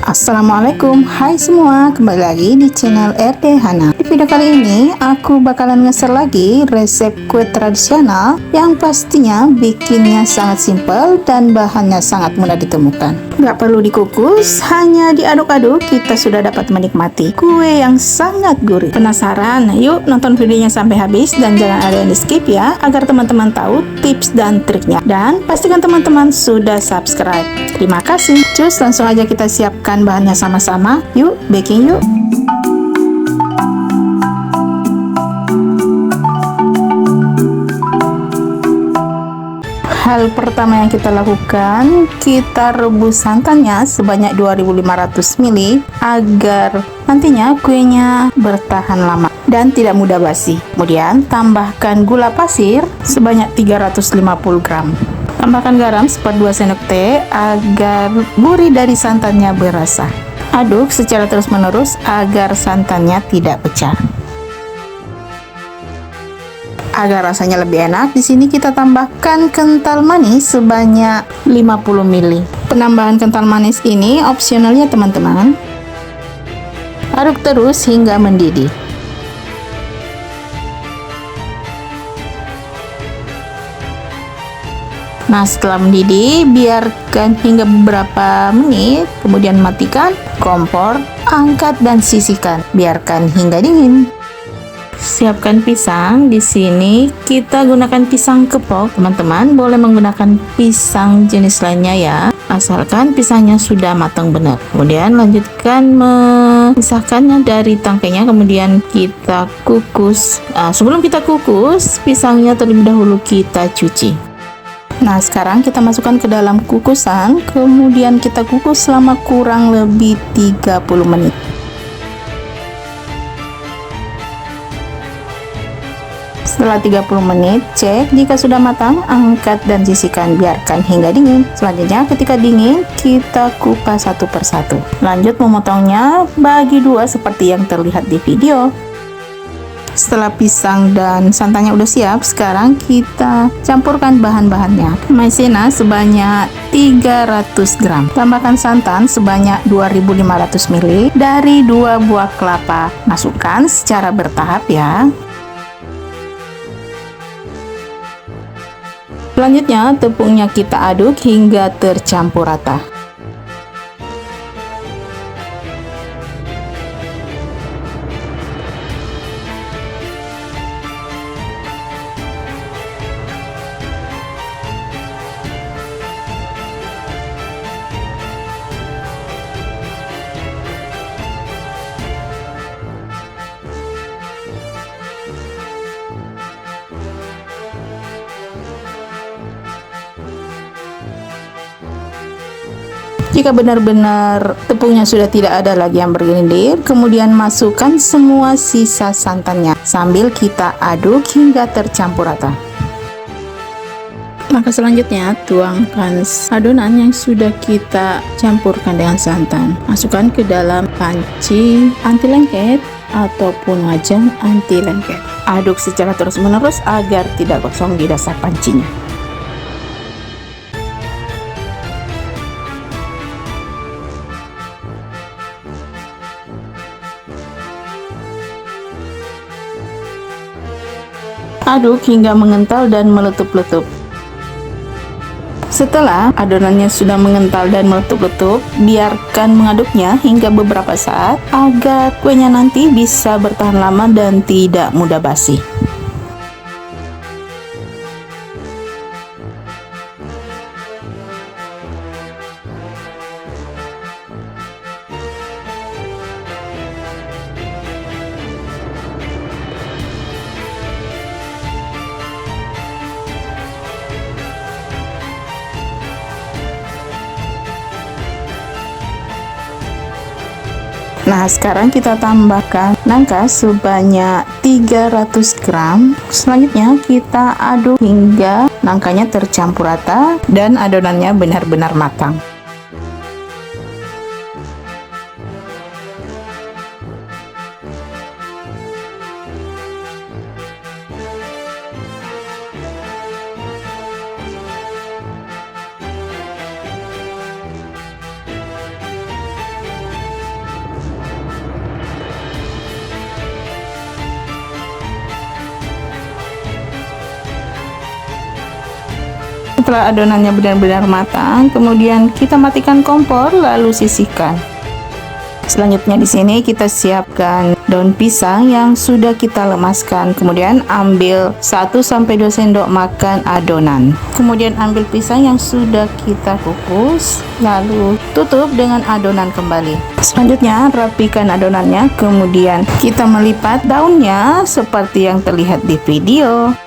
Assalamualaikum, hai semua, kembali lagi di channel RD Hana. Di video kali ini aku bakalan nge-share lagi resep kue tradisional yang pastinya bikinnya sangat simple dan bahannya sangat mudah ditemukan. Gak perlu dikukus, hanya diaduk-aduk kita sudah dapat menikmati kue yang sangat gurih. Penasaran? Yuk nonton videonya sampai habis dan jangan ada yang di skip ya, agar teman-teman tahu tips dan triknya. Dan pastikan teman-teman sudah subscribe. Terima kasih. Cus, langsung aja kita siapkan bahannya sama-sama. Yuk, baking yuk. Hal pertama yang kita lakukan, kita rebus santannya sebanyak 2500 ml agar nantinya kuenya bertahan lama dan tidak mudah basi. Kemudian tambahkan gula pasir sebanyak 350 gram. Tambahkan garam seper 2 sendok teh agar gurih dari santannya berasa. Aduk secara terus-menerus agar santannya tidak pecah. Agar rasanya lebih enak, di sini kita tambahkan kental manis sebanyak 50 ml. Penambahan kental manis ini opsional ya teman-teman. Aduk terus hingga mendidih. Nah, setelah mendidih, biarkan hingga beberapa menit, kemudian matikan kompor, angkat dan sisihkan. Biarkan hingga dingin. Siapkan pisang. Di sini kita gunakan pisang kepok, teman-teman. Boleh menggunakan pisang jenis lainnya ya, asalkan pisangnya sudah matang benar. Kemudian lanjutkan memisahkannya dari tangkainya, kemudian kita kukus. Sebelum kita kukus, pisangnya terlebih dahulu kita cuci. Nah, sekarang kita masukkan ke dalam kukusan, kemudian kita kukus selama kurang lebih 30 menit. Setelah 30 menit, cek jika sudah matang, angkat dan sisihkan, biarkan hingga dingin. Selanjutnya, ketika dingin, kita kupas satu persatu. Lanjut memotongnya bagi dua seperti yang terlihat di video. Setelah pisang dan santannya udah siap, sekarang kita campurkan bahan-bahannya. Maizena sebanyak 300 gram. Tambahkan santan sebanyak 2500 ml dari 2 buah kelapa. Masukkan secara bertahap ya. Selanjutnya, tepungnya kita aduk hingga tercampur rata. Jika benar-benar tepungnya sudah tidak ada lagi yang berlendir, kemudian masukkan semua sisa santannya sambil kita aduk hingga tercampur rata. Maka selanjutnya tuangkan adonan yang sudah kita campurkan dengan santan. Masukkan ke dalam panci anti lengket ataupun wajan anti lengket. Aduk secara terus-menerus agar tidak gosong di dasar pancinya. Aduk hingga mengental dan meletup-letup. Setelah adonannya sudah mengental dan meletup-letup, biarkan mengaduknya hingga beberapa saat agar kuenya nanti bisa bertahan lama dan tidak mudah basi. Nah, sekarang kita tambahkan nangka sebanyak 300 gram. Selanjutnya kita aduk hingga nangkanya tercampur rata dan adonannya benar-benar matang. Setelah adonannya benar-benar matang, kemudian kita matikan kompor lalu sisihkan. Selanjutnya di sini kita siapkan daun pisang yang sudah kita lemaskan. Kemudian ambil 1-2 sendok makan adonan. Kemudian ambil pisang yang sudah kita kukus, lalu tutup dengan adonan kembali. Selanjutnya rapikan adonannya, kemudian kita melipat daunnya seperti yang terlihat di video.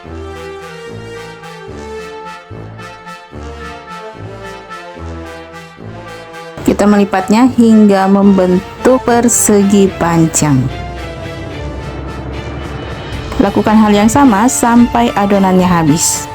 Kita melipatnya hingga membentuk persegi panjang. Lakukan hal yang sama sampai adonannya habis.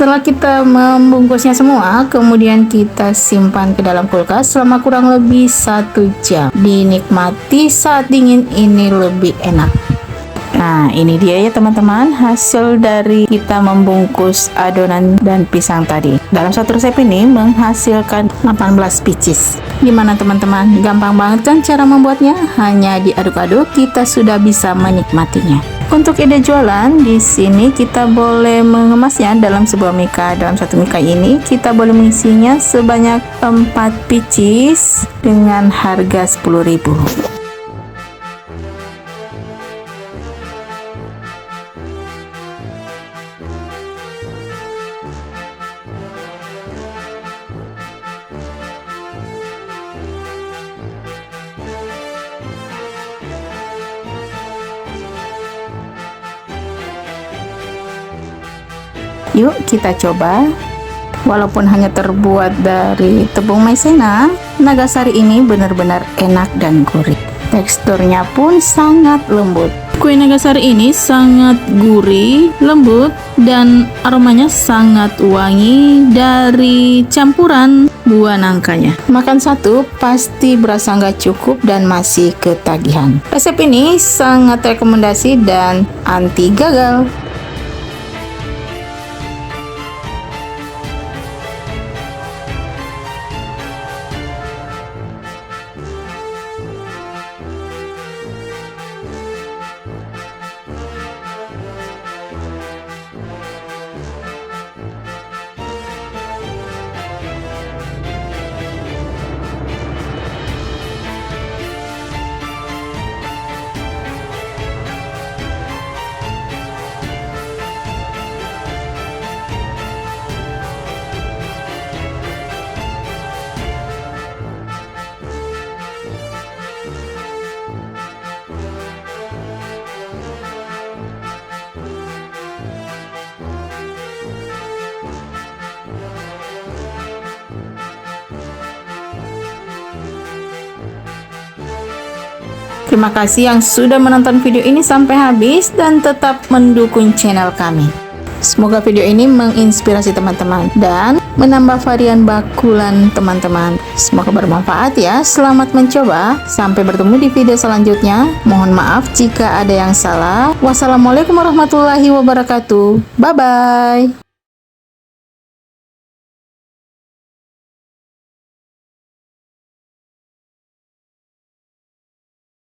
Setelah kita membungkusnya semua, kemudian kita simpan ke dalam kulkas selama kurang lebih 1 jam. Dinikmati saat dingin ini lebih enak. Nah, ini dia ya teman-teman, hasil dari kita membungkus adonan dan pisang tadi. Dalam satu resep ini menghasilkan 18 pieces. Gimana teman-teman? Gampang banget kan cara membuatnya? Hanya diaduk-aduk kita sudah bisa menikmatinya. Untuk ide jualan, di sini kita boleh mengemasnya dalam sebuah mika. Dalam satu mika ini kita boleh mengisinya sebanyak 4 pieces dengan harga 10.000. Yuk kita coba. Walaupun hanya terbuat dari tepung maizena, nagasari ini benar-benar enak dan gurih. Teksturnya pun sangat lembut. Kue nagasari ini sangat gurih, lembut, dan aromanya sangat wangi dari campuran buah nangkanya. Makan satu pasti berasa nggak cukup dan masih ketagihan. Resep ini sangat rekomendasi dan anti gagal. Terima kasih yang sudah menonton video ini sampai habis dan tetap mendukung channel kami. Semoga video ini menginspirasi teman-teman dan menambah varian bakulan teman-teman. Semoga bermanfaat ya. Selamat mencoba. Sampai bertemu di video selanjutnya. Mohon maaf jika ada yang salah. Wassalamualaikum warahmatullahi wabarakatuh. Bye-bye.